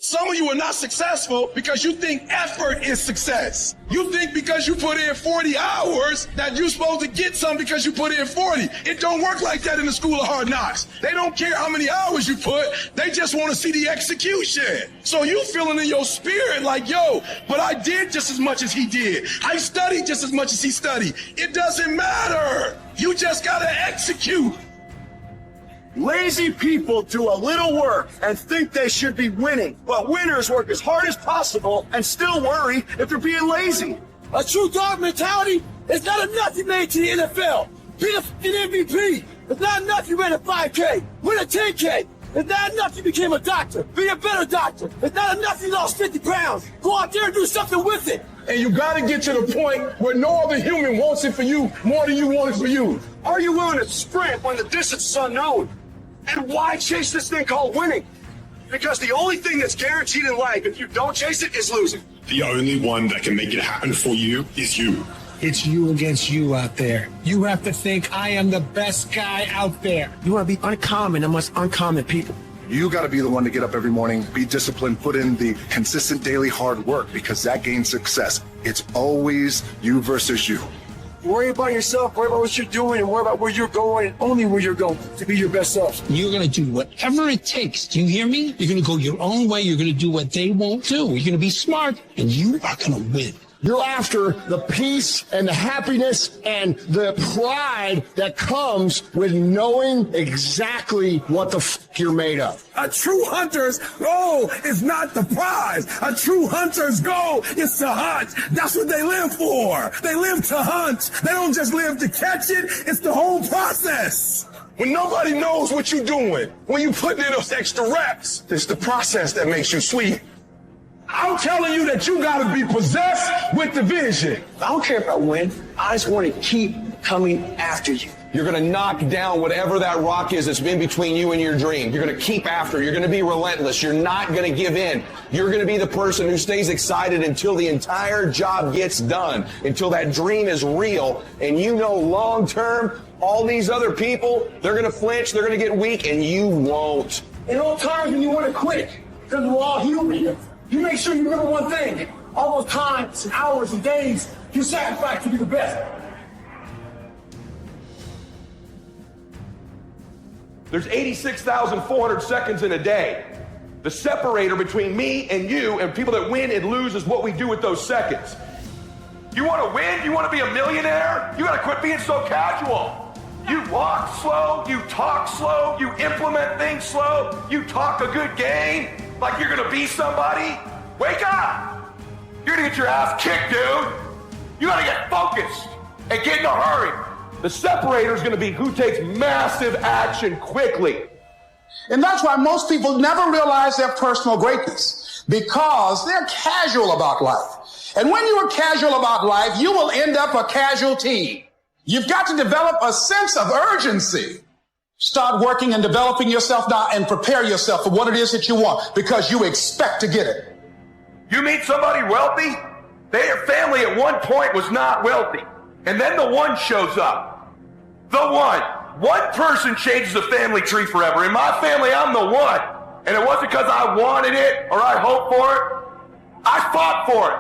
Some of you are not successful because you think effort is success. You think because you put in 40 hours that you're supposed to get some because you put in 40. It don't work like that in the school of hard knocks. They don't care how many hours you put. They just want to see the execution. So you feeling in your spirit like, yo, but I did just as much as he did. I studied just as much as he studied. It doesn't matter. You just got to execute. Lazy people do a little work and think they should be winning, but winners work as hard as possible and still worry if they're being lazy. A true dog mentality is not enough you made to the NFL. Be the fucking MVP. It's not enough you ran a 5K. Win a 10K. It's not enough you became a doctor. Be a better doctor. It's not enough you lost 50 pounds. Go out there and do something with it. And you got to get to the point where no other human wants it for you more than you want it for you. Are you willing to sprint when the distance is unknown? And why chase this thing called winning? Because the only thing that's guaranteed in life, if you don't chase it, is losing. The only one that can make it happen for you is you. It's you against you out there. You have to think I am the best guy out there. You want to be uncommon amongst uncommon people. You got to be the one to get up every morning, be disciplined, put in the consistent daily hard work, because that gains success. It's always you versus you. Worry about yourself, worry about what you're doing, and worry about where you're going, and only where you're going to be your best self. You're going to do whatever it takes. Do you hear me? You're going to go your own way. You're going to do what they won't do. You're going to be smart, and you are going to win. You're after the peace and the happiness and the pride that comes with knowing exactly what the f you're made of. A true hunter's goal is not the prize. A true hunter's goal is to hunt. That's what they live for. They live to hunt. They don't just live to catch it. It's the whole process. When nobody knows what you're doing, when you put in those extra reps, it's the process that makes you sweet. I'm telling you that you gotta be possessed with the vision. I don't care if I win. I just want to keep coming after you. You're going to knock down whatever that rock is that's been between you and your dream. You're going to keep after. You're going to be relentless. You're not going to give in. You're going to be the person who stays excited until the entire job gets done, until that dream is real. And you know long term, all these other people, they're going to flinch, they're going to get weak, and you won't. In all times when you want to quit, because we're all human, you make sure you remember one thing. All those times and hours and days you sacrifice to be the best. There's 86,400 seconds in a day. The separator between me and you and people that win and lose is what we do with those seconds. You want to win? You want to be a millionaire? You got to quit being so casual. You walk slow, you talk slow, you implement things slow, you talk a good game like you're going to be somebody. Wake up! You're going to get your ass kicked, dude. You got to get focused and get in a hurry. The separator is going to be who takes massive action quickly. And that's why most people never realize their personal greatness, because they're casual about life. And when you are casual about life, you will end up a casualty. You've got to develop a sense of urgency. Start working and developing yourself now and prepare yourself for what it is that you want, because you expect to get it. You meet somebody wealthy? Their family at one point was not wealthy. And then the one shows up. The one. One person changes the family tree forever. In my family, I'm the one. And it wasn't because I wanted it or I hoped for it. I fought for it.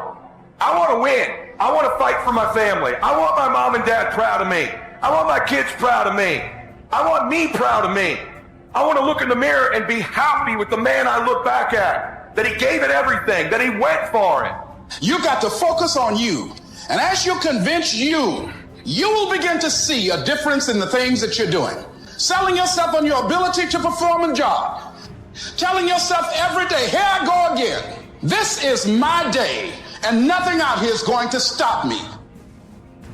I want to win. I want to fight for my family. I want my mom and dad proud of me. I want my kids proud of me. I want me proud of me. I want to look in the mirror and be happy with the man I look back at. That he gave it everything. That he went for it. You got to focus on you. And as you convince you, you will begin to see a difference in the things that you're doing. Selling yourself on your ability to perform a job. Telling yourself every day, here I go again. This is my day, and nothing out here is going to stop me.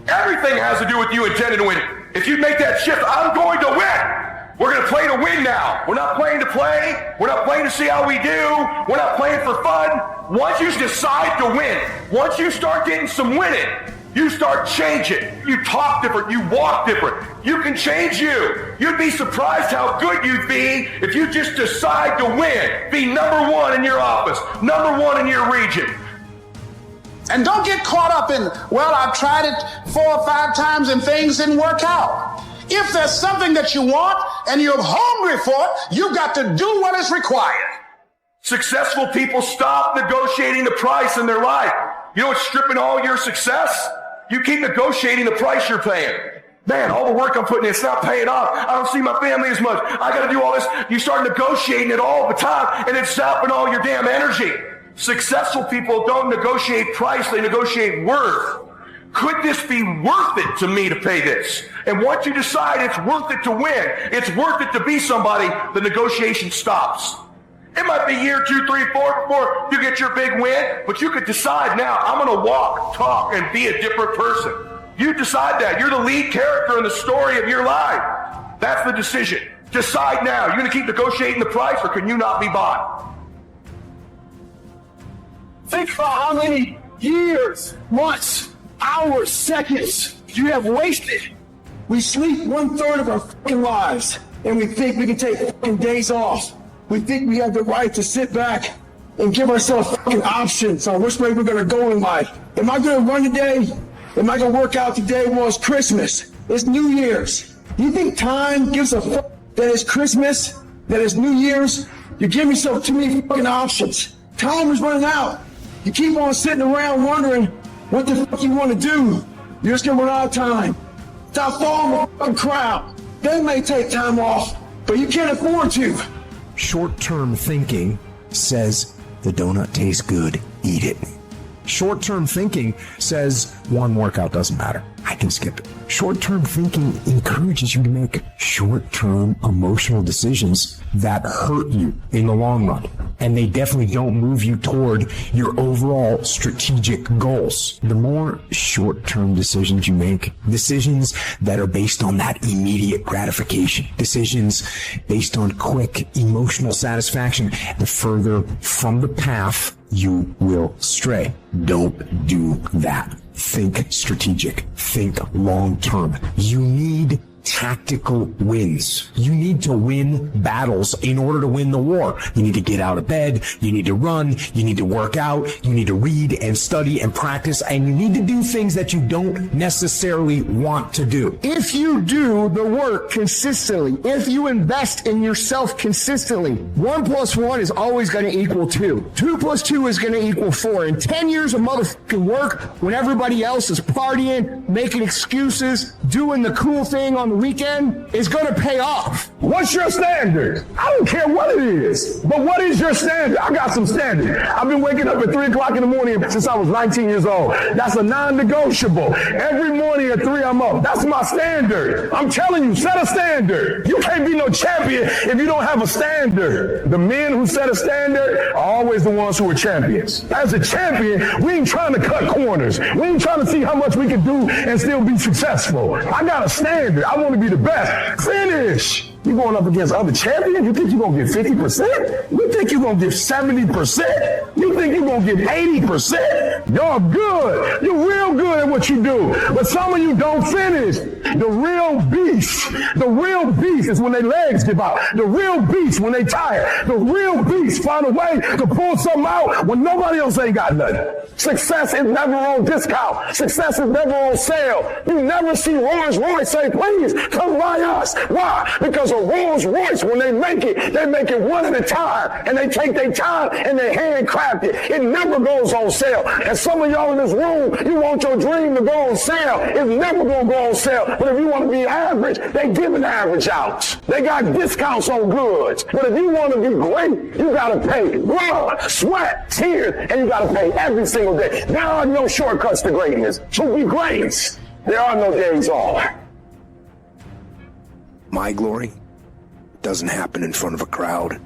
Everything has to do with you intending to win. If you make that shift, I'm going to win. We're going to play to win now. We're not playing to play. We're not playing to see how we do. We're not playing for fun. Once you decide to win, once you start getting some winning, you start changing. You talk different. You walk different. You can change you. You'd be surprised how good you'd be if you just decide to win. Be number one in your office, number one in your region. And don't get caught up in, well, I've tried it 4 or 5 times and things didn't work out. If there's something that you want and you're hungry for it, you got to do what is required. Successful people stop negotiating the price in their life. You know what's stripping all your success? You keep negotiating the price you're paying. Man, all the work I'm putting in, it's not paying off. I don't see my family as much. I got to do all this. You start negotiating it all the time, and it's sapping all your damn energy. Successful people don't negotiate price, they negotiate worth. Could this be worth it to me to pay this? And once you decide it's worth it to win, it's worth it to be somebody, the negotiation stops. It might be year 2, 3, 4 before you get your big win, but you could decide now, I'm going to walk, talk, and be a different person. You decide that. You're the lead character in the story of your life. That's the decision. Decide now. You're going to keep negotiating the price, or can you not be bought? Think about how many years, months, hours, seconds you have wasted. We sleep 1/3 of our fucking lives, and we think we can take fucking days off. We think we have the right to sit back and give ourselves fucking options on which way we're going to go in life. Am I going to run today? Am I going to work out today? Well, it's Christmas. It's New Year's. You think time gives a fuck that it's Christmas, that it's New Year's? You give yourself too many fucking options. Time is running out. You keep on sitting around wondering what the fuck you want to do. You're just going to run out of time. Stop following the fucking crowd. They may take time off, but you can't afford to. Short-term thinking says the donut tastes good, eat it. Short-term thinking says one workout doesn't matter, I can skip it. Short-term thinking encourages you to make short-term emotional decisions that hurt you in the long run. And they definitely don't move you toward your overall strategic goals. The more short-term decisions you make, decisions that are based on that immediate gratification, decisions based on quick emotional satisfaction, the further from the path you will stray. Don't do that. Think strategic. Think long-term. You need tactical wins. You need to win battles in order to win the war. You need to get out of bed. You need to run. You need to work out. You need to read and study and practice. And you need to do things that you don't necessarily want to do. If you do the work consistently, if you invest in yourself consistently, 1 + 1 is always going to equal 2. 2 + 2 is going to equal 4. In 10 years of motherfucking work, when everybody else is partying, making excuses, doing the cool thing on the weekend, is going to pay off. What's your standard? I don't care what it is, but what is your standard? I got some standard. I've been waking up at 3 o'clock in the morning since I was 19 years old. That's a non-negotiable. Every morning at 3, I'm up. That's my standard. I'm telling you, set a standard. You can't be no champion if you don't have a standard. The men who set a standard are always the ones who are champions. As a champion, we ain't trying to cut corners. We ain't trying to see how much we can do and still be successful. I got a standard. I want to be the best. Finish. You going up against other champions? You think you're going to get 50%? You think you're going to get 70%? You think you're going to get 80%? You're good. You're real good at what you do. But some of you don't finish. The real beast is when their legs give out. The real beast when they tired. The real beast find a way to pull something out when nobody else ain't got nothing. Success is never on discount. Success is never on sale. You never see Rolls Royce say, please come buy us. Why? Because a Rolls Royce, when they make it one at a time, and they take their time and they handcraft it. It never goes on sale. And some of y'all in this room, you want your dream to go on sale. It's never going to go on sale. But if you want to be average, they give an average out. They got discounts on goods. But if you want to be great, you got to pay blood, sweat, tears, and you got to pay every single day. There are no shortcuts to greatness. To be great, there are no days off. My glory doesn't happen in front of a crowd.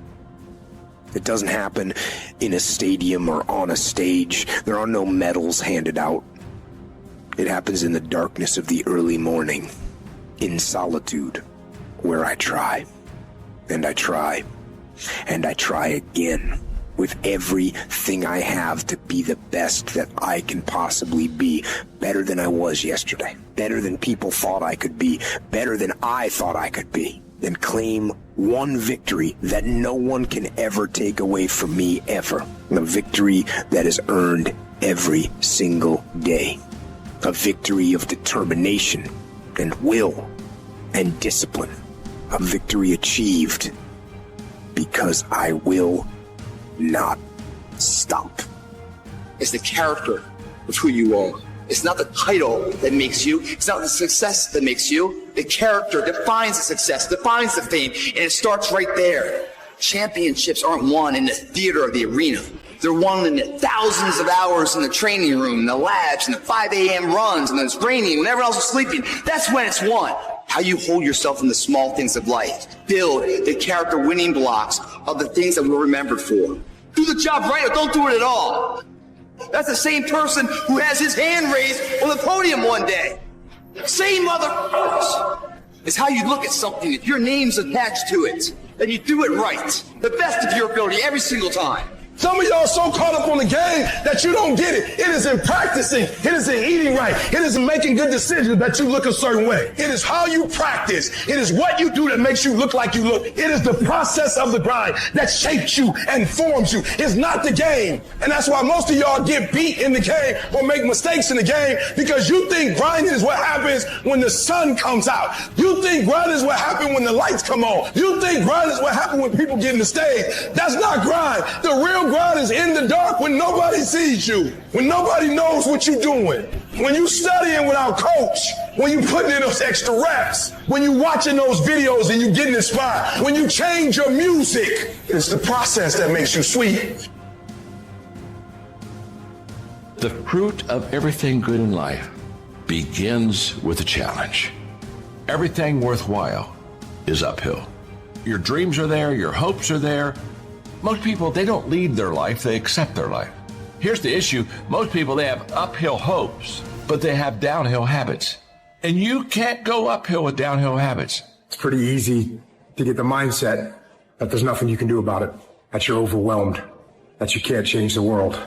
It doesn't happen in a stadium or on a stage. There are no medals handed out. It happens in the darkness of the early morning, in solitude, where I try, and I try, and I try again with everything I have to be the best that I can possibly be, better than I was yesterday, better than people thought I could be, better than I thought I could be, and claim one victory that no one can ever take away from me ever. A victory that is earned every single day. A victory of determination and will and discipline. A victory achieved because I will not stop. It's the character of who you are. It's not the title that makes you. It's not the success that makes you. The character defines the success, defines the fame, and it starts right there. Championships aren't won in the theater or the arena. They're won in the thousands of hours in the training room, in the labs, in the 5 a.m. runs, and it's raining, when everyone else is sleeping. That's when it's won. How you hold yourself in the small things of life. Build the character winning blocks of the things that we're remembered for. Do the job right or don't do it at all. That's the same person who has his hand raised on the podium one day. Same motherfuckers. It's how you look at something. If your name's attached to it, then you do it right. The best of your ability every single time. Some of y'all so caught up on the game that you don't get it. It is in practicing. It is in eating right. It is in making good decisions that you look a certain way. It is how you practice. It is what you do that makes you look like you look. It is the process of the grind that shapes you and forms you. It's not the game. And that's why most of y'all get beat in the game or make mistakes in the game, because you think grinding is what happens when the sun comes out. You think grinding is what happens when the lights come on. You think grinding is what happens when people get in the stage. That's not grind. The real grind is in the dark when nobody sees you, when nobody knows what you're doing, when you studying without coach, when you putting in those extra reps, when you watching those videos and you getting inspired, when you change your music. It's the process that makes you sweet. The fruit of everything good in life begins with a challenge. Everything worthwhile is uphill. Your dreams are there, your hopes are there. Most people, they don't lead their life, they accept their life. Here's the issue. Most people, they have uphill hopes, but they have downhill habits. And you can't go uphill with downhill habits. It's pretty easy to get the mindset that there's nothing you can do about it, that you're overwhelmed, that you can't change the world.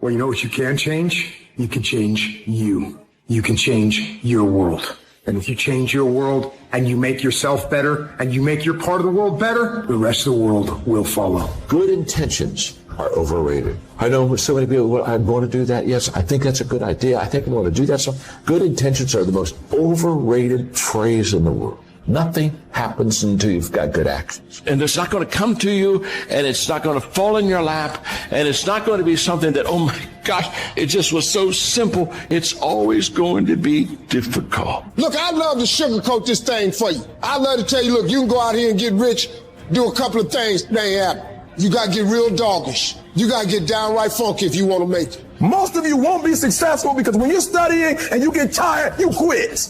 Well, you know what you can change? You can change you. You can change your world. And if you change your world and you make yourself better and you make your part of the world better, the rest of the world will follow. Good intentions are overrated. I know so many people, well, I'm going to do that. Yes, I think that's a good idea. I think I'm going to do that. So good intentions are the most overrated phrase in the world. Nothing happens until you've got good actions. And it's not going to come to you, and it's not going to fall in your lap, and it's not going to be something that, oh my gosh, it just was so simple. It's always going to be difficult. Look, I'd love to sugarcoat this thing for you. I'd love to tell you, look, you can go out here and get rich, do a couple of things, they ain't happen. You got to get real doggish. You got to get downright funky if you want to make it. Most of you won't be successful because when you're studying and you get tired, you quit.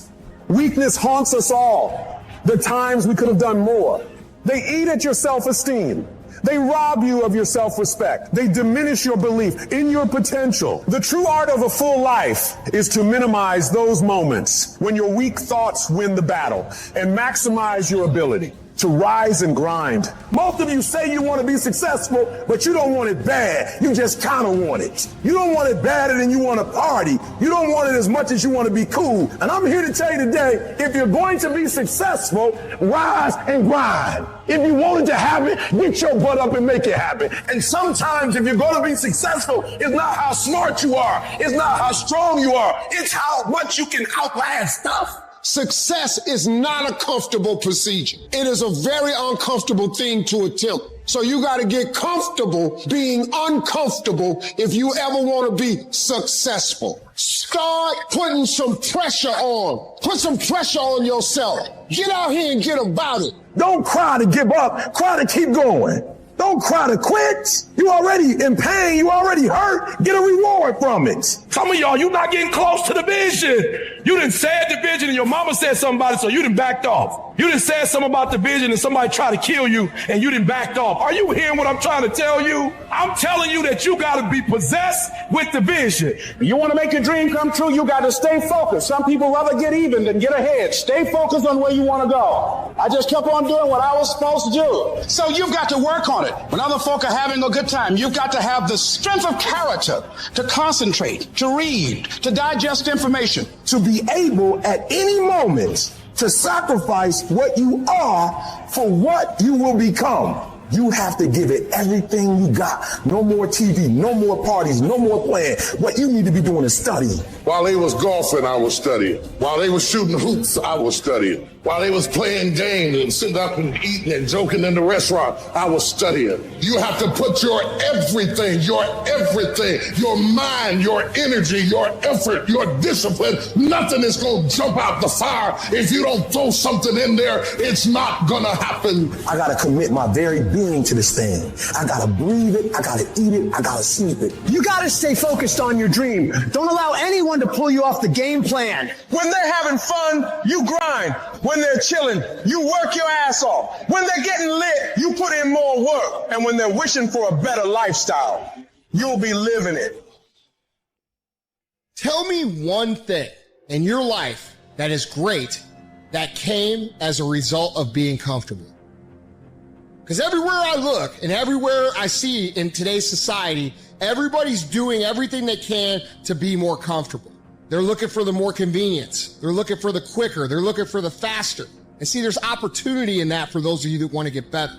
Weakness haunts us all. The times we could have done more. They eat at your self-esteem. They rob you of your self-respect. They diminish your belief in your potential. The true art of a full life is to minimize those moments when your weak thoughts win the battle and maximize your ability to rise and grind. Most of you say you want to be successful, but you don't want it bad. You just kind of want it. You don't want it badder than you want to party. You don't want it as much as you want to be cool. And I'm here to tell you today, if you're going to be successful, rise and grind. If you want it to happen, get your butt up and make it happen. And sometimes if you're going to be successful, it's not how smart you are. It's not how strong you are. It's how much you can outlast stuff. Success is not a comfortable procedure. It is a very uncomfortable thing to attempt. So you got to get comfortable being uncomfortable if you ever want to be successful. Start putting some pressure on. Put some pressure on yourself. Get out here and get about it. Don't cry to give up. Cry to keep going. Don't cry to quit. You already in pain. You already hurt. Get a reward from it. Some of y'all, you're not getting close to the vision. You done said the vision and your mama said something about it, so you done backed off. You done said something about the vision and somebody tried to kill you and you done backed off. Are you hearing what I'm trying to tell you? I'm telling you that you got to be possessed with the vision. You want to make your dream come true, you got to stay focused. Some people rather get even than get ahead. Stay focused on where you want to go. I just kept on doing what I was supposed to do. So you've got to work on it. When other folk are having a good time, you've got to have the strength of character to concentrate, to read, to digest information. To be able at any moment to sacrifice what you are for what you will become. You have to give it everything you got. No more TV, no more parties, no more playing. What you need to be doing is studying. While they was golfing, I was studying. While they was shooting hoops, I was studying. While they was playing games and sitting up and eating and joking in the restaurant, I was studying. You have to put your everything, your mind, your energy, your effort, your discipline. Nothing is going to jump out the fire. If you don't throw something in there, it's not going to happen. I got to commit my very being to this thing. I got to breathe it. I got to eat it. I got to sleep it. You got to stay focused on your dream. Don't allow anyone to pull you off the game plan. When they're having fun, you grind. When they're chilling, you work your ass off. When they're getting lit, you put in more work. And when they're wishing for a better lifestyle, you'll be living it. Tell me one thing in your life that is great that came as a result of being comfortable. Because everywhere I look and everywhere I see in today's society, everybody's doing everything they can to be more comfortable. They're looking for the more convenience. They're looking for the quicker. They're looking for the faster. And see, there's opportunity in that for those of you that want to get better.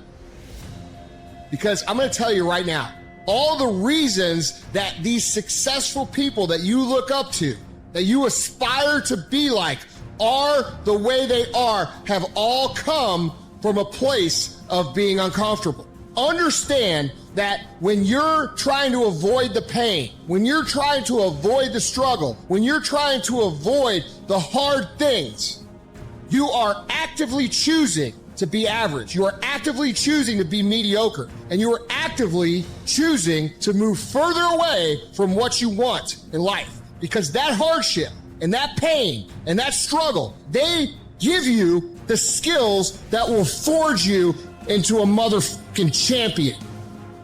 Because I'm going to tell you right now, all the reasons that these successful people that you look up to, that you aspire to be like, are the way they are, have all come from a place of being uncomfortable. Understand that when you're trying to avoid the pain, when you're trying to avoid the struggle, when you're trying to avoid the hard things, you are actively choosing to be average. You are actively choosing to be mediocre. And you are actively choosing to move further away from what you want in life. Because that hardship and that pain and that struggle, they give you the skills that will forge you into a motherfucking champion.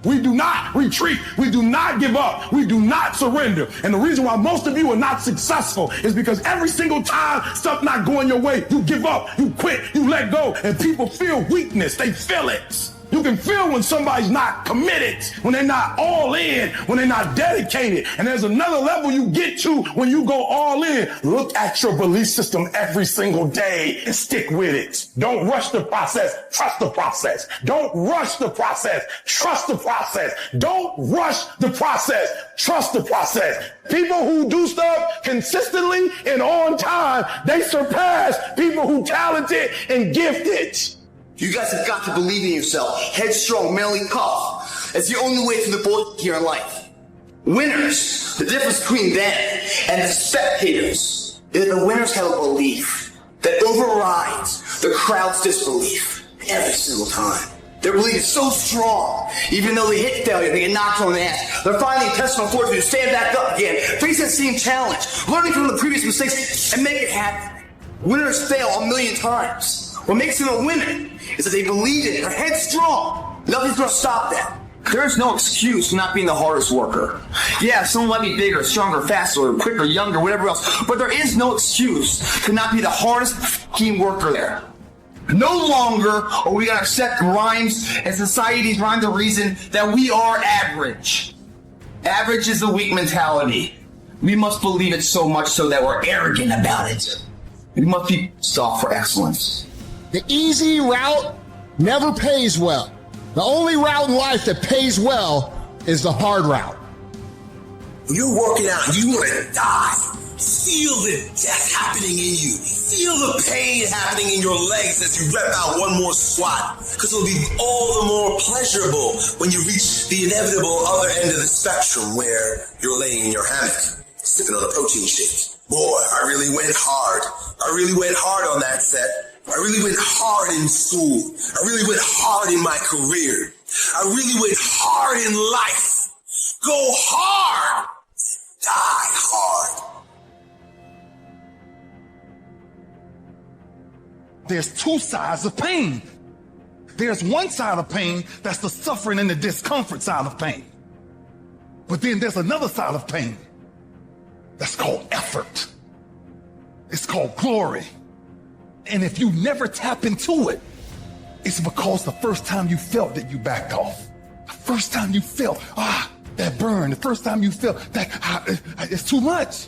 We do not retreat. We do not give up. We do not surrender. And the reason why most of you are not successful is because every single time stuff not going your way, you give up, you quit, you let go, and people feel weakness. They feel it. You can feel when somebody's not committed, when they're not all in, when they're not dedicated. And there's another level you get to when you go all in. Look at your belief system every single day and stick with it. Don't rush the process. Trust the process. Don't rush the process. Trust the process. Don't rush the process. Trust the process. People who do stuff consistently and on time, they surpass people who talented and gifted. You guys have got to believe in yourself. Headstrong, mentally tough. It's the only way through the bullshit here in life. Winners, the difference between them and the spectators is that the winners have a belief that overrides the crowd's disbelief every single time. Their belief is so strong, even though they hit failure, they get knocked on the ass. They're finding intestinal fortitude to stand back up again, face that same challenge, learning from the previous mistakes, and make it happen. Winners fail a million times. What makes them a winner is that they believe in it, they're headstrong. Nothing's gonna stop them. There's no excuse for not being the hardest worker. Yeah, someone might be bigger, stronger, faster, or quicker, younger, whatever else, but there is no excuse to not be the hardest fucking worker there. No longer are we gonna accept rhymes and society's rhyme the reason that we are average. Average is a weak mentality. We must believe it so much so that we're arrogant about it. We must be soft for excellence. The easy route never pays well. The only route in life that pays well is the hard route. When you're working out, you want to die. Feel the death happening in you. Feel the pain happening in your legs as you rep out one more squat. Because it'll be all the more pleasurable when you reach the inevitable other end of the spectrum where you're laying in your hammock, sipping on a protein shake. Boy, I really went hard. I really went hard on that set. I really went hard in school. I really went hard in my career. I really went hard in life. Go hard. Die hard. There's two sides of pain. There's one side of pain that's the suffering and the discomfort side of pain. But then there's another side of pain that's called effort. It's called glory. And if you never tap into it, it's because the first time you felt it, you backed off. The first time you felt, that burn. The first time you felt that it's too much.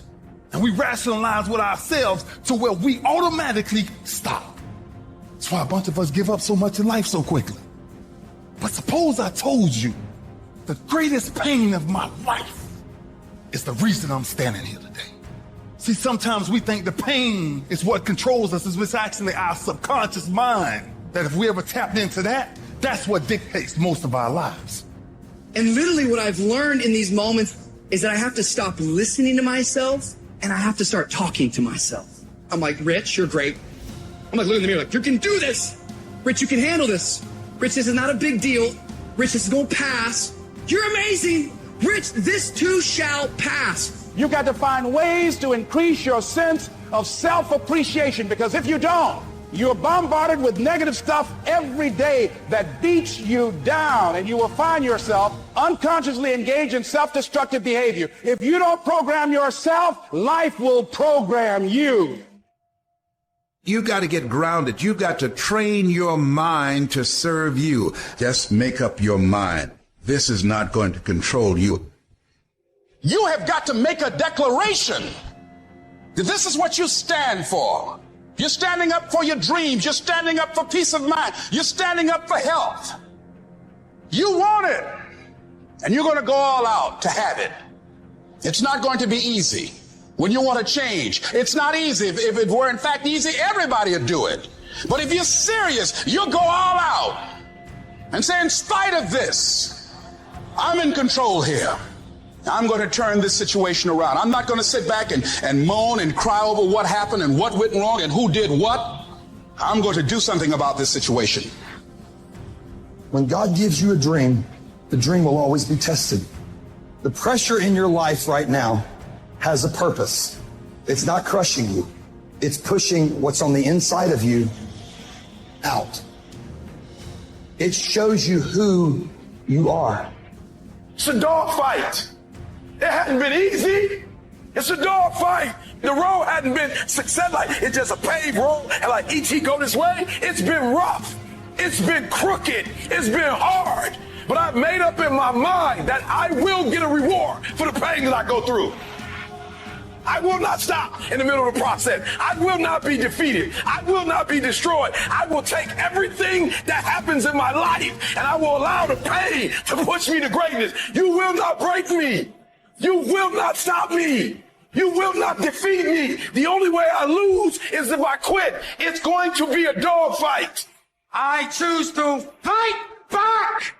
And we rationalize with ourselves to where we automatically stop. That's why a bunch of us give up so much in life so quickly. But suppose I told you the greatest pain of my life is the reason I'm standing here today. See, sometimes we think the pain is what controls us. It's actually our subconscious mind that if we ever tapped into that, that's what dictates most of our lives. And literally what I've learned in these moments is that I have to stop listening to myself and I have to start talking to myself. I'm like, Rich, you're great. I'm like, looking in the mirror like, you can do this. Rich, you can handle this. Rich, this is not a big deal. Rich, this is going to pass. You're amazing. Rich, this too shall pass. You got to find ways to increase your sense of self-appreciation, because if you don't, you're bombarded with negative stuff every day that beats you down, and you will find yourself unconsciously engaged in self-destructive behavior. If you don't program yourself, life will program you. You got to get grounded. You got to train your mind to serve you. Just make up your mind. This is not going to control you. You have got to make a declaration that this is what you stand for. You're standing up for your dreams. You're standing up for peace of mind. You're standing up for health. You want it, and you're going to go all out to have it. It's not going to be easy. When you want to change, it's not easy. If it were in fact easy, everybody would do it. But if you're serious, you'll go all out and say, in spite of this, I'm in control here. I'm going to turn this situation around. I'm not going to sit back and moan and cry over what happened and what went wrong and who did what. I'm going to do something about this situation. When God gives you a dream, the dream will always be tested. The pressure in your life right now has a purpose. It's not crushing you. It's pushing what's on the inside of you out. It shows you who you are. It's a dog fight. It hadn't been easy. It's a dog fight. The road hadn't been success. Like, it's just a paved road, and like E.T. go this way. It's been rough. It's been crooked. It's been hard. But I've made up in my mind that I will get a reward for the pain that I go through. I will not stop in the middle of the process. I will not be defeated. I will not be destroyed. I will take everything that happens in my life and I will allow the pain to push me to greatness. You will not break me. You will not stop me. You will not defeat me. The only way I lose is if I quit. It's going to be a dog fight. I choose to fight back.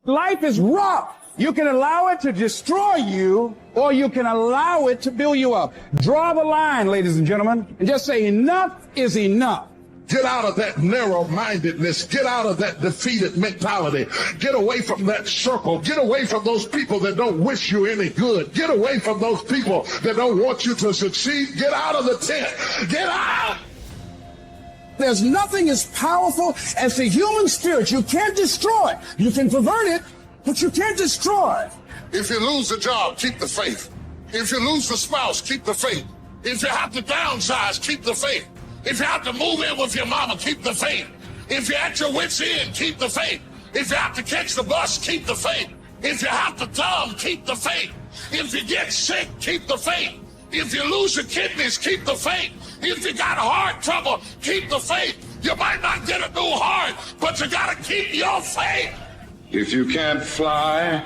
Life is rough. You can allow it to destroy you, or you can allow it to build you up. Draw the line, ladies and gentlemen, and just say enough is enough. Get out of that narrow-mindedness. Get out of that defeated mentality. Get away from that circle. Get away from those people that don't wish you any good. Get away from those people that don't want you to succeed. Get out of the tent. Get out! There's nothing as powerful as the human spirit. You can't destroy it. You can pervert it, but you can't destroy it. If you lose the job, keep the faith. If you lose the spouse, keep the faith. If you have to downsize, keep the faith. If you have to move in with your mama, keep the faith. If you're at your wit's end, keep the faith. If you have to catch the bus, keep the faith. If you have to dumb, keep the faith. If you get sick, keep the faith. If you lose your kidneys, keep the faith. If you got heart trouble, keep the faith. You might not get a new heart, but you got to keep your faith. If you can't fly,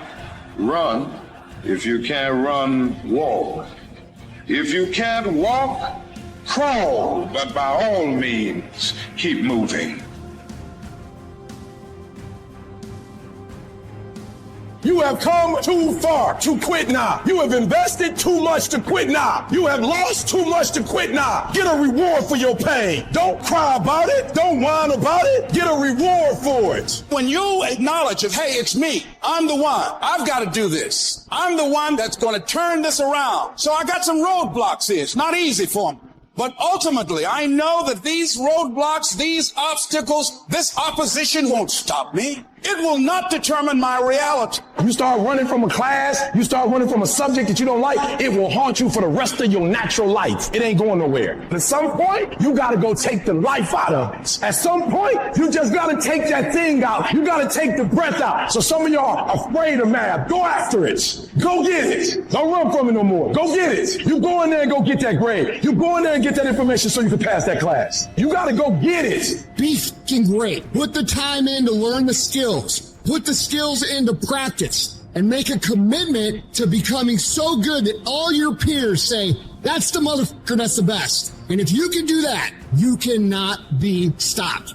run. If you can't run, walk. If you can't walk, crawl. But by all means, keep moving. You have come too far to quit now. You have invested too much to quit now. You have lost too much to quit now. Get a reward for your pain. Don't cry about it. Don't whine about it. Get a reward for it. When you acknowledge that, hey, it's me. I'm the one. I've got to do this. I'm the one that's going to turn this around. So I got some roadblocks here. It's not easy for me. But ultimately, I know that these roadblocks, these obstacles, this opposition won't stop me. It will not determine my reality. You start running from a class, you start running from a subject that you don't like, it will haunt you for the rest of your natural life. It ain't going nowhere. At some point, you gotta go take the life out of it. At some point, you just gotta take that thing out. You gotta take the breath out. So some of y'all are afraid of math. Go after it. Go get it. Don't run from it no more. Go get it. You go in there and go get that grade. You go in there and get that information so you can pass that class. You gotta go get it. Be f***ing great. Put the time in to learn the skill. skills, put the skills into practice, and make a commitment to becoming so good that all your peers say, that's the motherfucker that's the best. And if you can do that, you cannot be stopped.